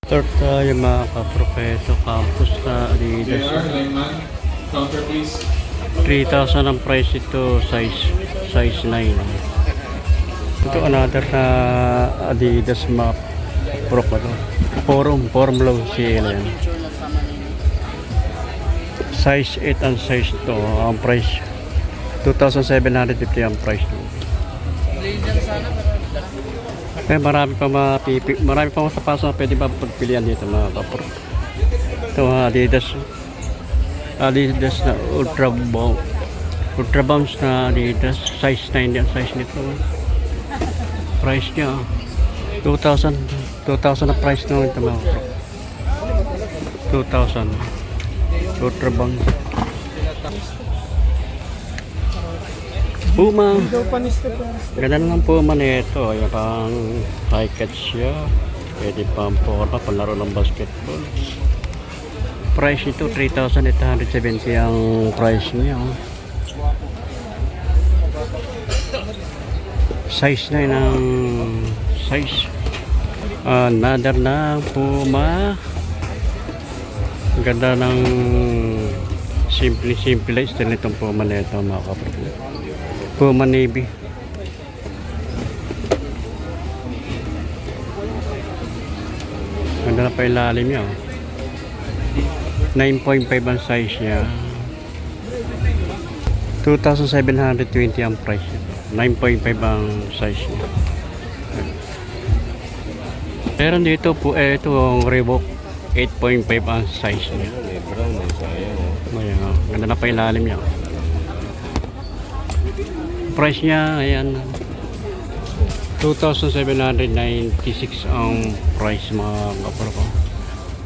Start tayo mga kapropeso, campus na Adidas. Counter please. 3,000 ang price ito, size 9. Ito another na Adidas map pro pa to. Forum low CL yan. Size 8 ang size to, ang price 2,750 ang price to. Marami pa masapaso na pwede pa pagpilian dito mga kapro. Ito Adidas na Ultra Bounce na Adidas, size 9 yan size nito. Price niya 2,000 na price nung ito mga kapro. 2,000 Ultra Bounce. Puma. Ganda naman Puma nito. Yung pang high catch siya. Pwede pang forma, panlaro ng basketball. Price ito 3,870 ang price niya. Size na yun ang size. Another na Puma. Ganda ng simple style nitong Puma nito mga kapatid. Puma Navy. Ganda na pa ilalim niya. 9.5 ang size niya. 2,720 ang price nito. 9.5 ang size niya. Pero dito po ito ang Reebok 8.5 ang size niya. Ayan, ganda na pa ilalim niya. Price niya ayan 2,796 ang price mga kapro ko.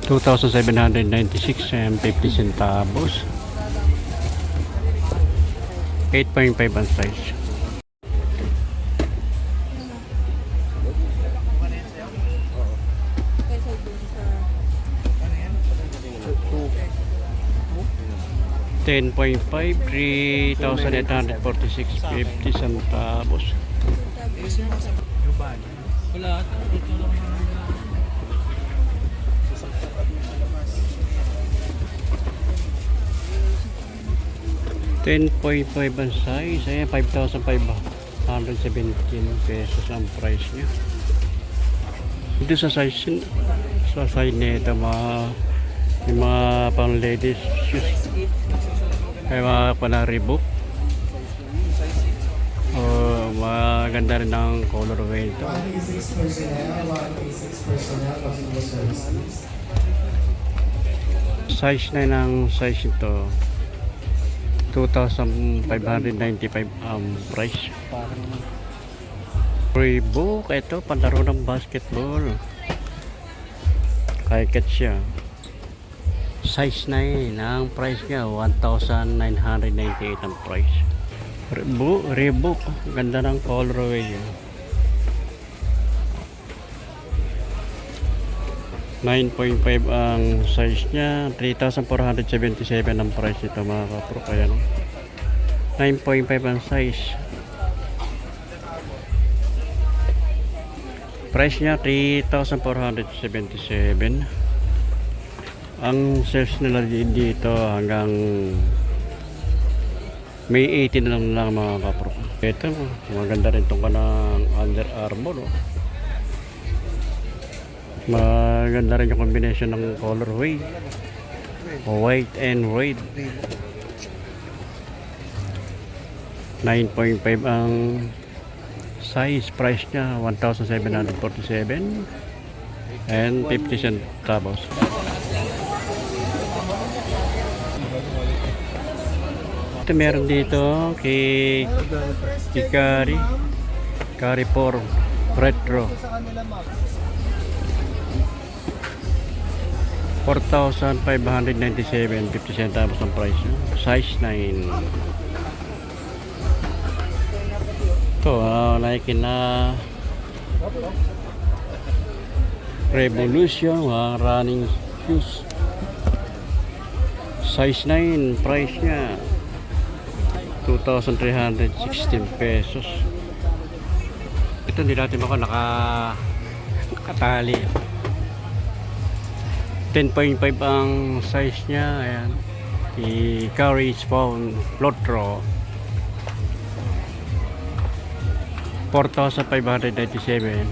2,796 and 50 centavos. 8.5 ang size. $10.5, 3,846.50 centavos. Wala. $10.5 ang size. Ayan, 5,517 pesos ang price niya. Ito sa size nito yung mga pang ladies shoes. Kaya mga panaribok. Maganda rin ang colorway ito. Size na ng size ito. 2,595 ang price. Reebok, ito panlaro ng basketball. Kaya catch siya. Size 9 ang price niya 1,998 ang price. Reebok, ganda ng colorway. 9.5 ang size niya, 3,477 ang price nito mga kapro. Kaya 9.5 ang size. Price niya 3,477. Ang sales nila dito hanggang May 18 na lang mga kapro. Ito, maganda rin itong kanang Under Armour. Maganda rin yung combination ng colorway, white and red. 9.5 ang size. Price nya 1,747 and 50 centavos. Ito meron dito kay Carrefour Retro. 4,597, 50 centavos ang price niya. Size 9. Ito, Nike na Revolution, running shoes. Size 9, price niya 2,316 pesos. Ito hindi natin nakatali. 10.5 ang size niya. Ayan, i-carry spawn Lotro. 4,597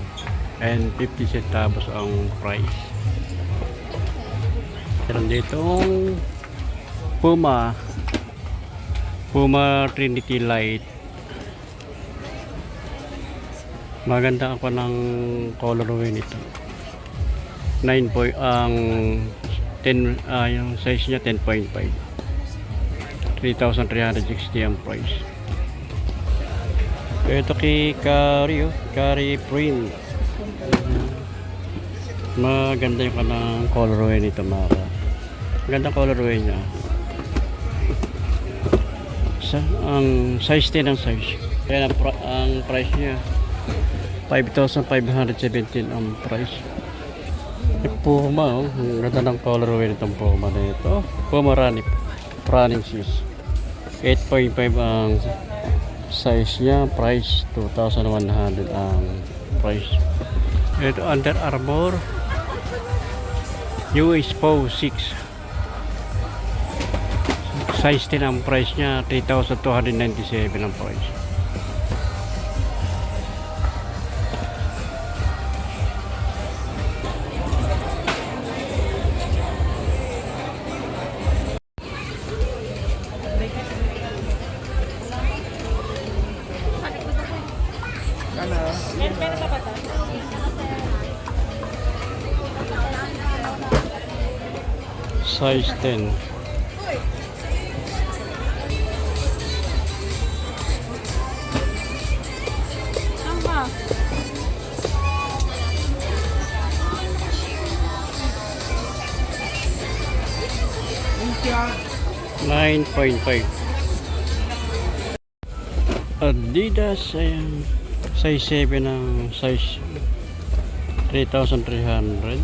and 50 centavos ang price. Meron ditong Puma Trinity Light. Maganda ako ng colorway nito. 9 point ang 10 yung size niya 10.5. 3,360 ang price. Ito kay Curry print. Maganda yung kanang colorway nito, Mara. Maganda colorway niya. Ang size 10 ang size. Kaya ang price niya 5,517 ang price. Puma, ang ganda ng colorway nitong Puma na ito. Puma running shoes. 8.5 ang size niya, price 2,100 ang price. Ito Under Armour US PO 6, size 10 ang price niya, 3,297 ang price. Size 10. Aha. 9.5. Adidas, ayan, size 7 ang size 3,300.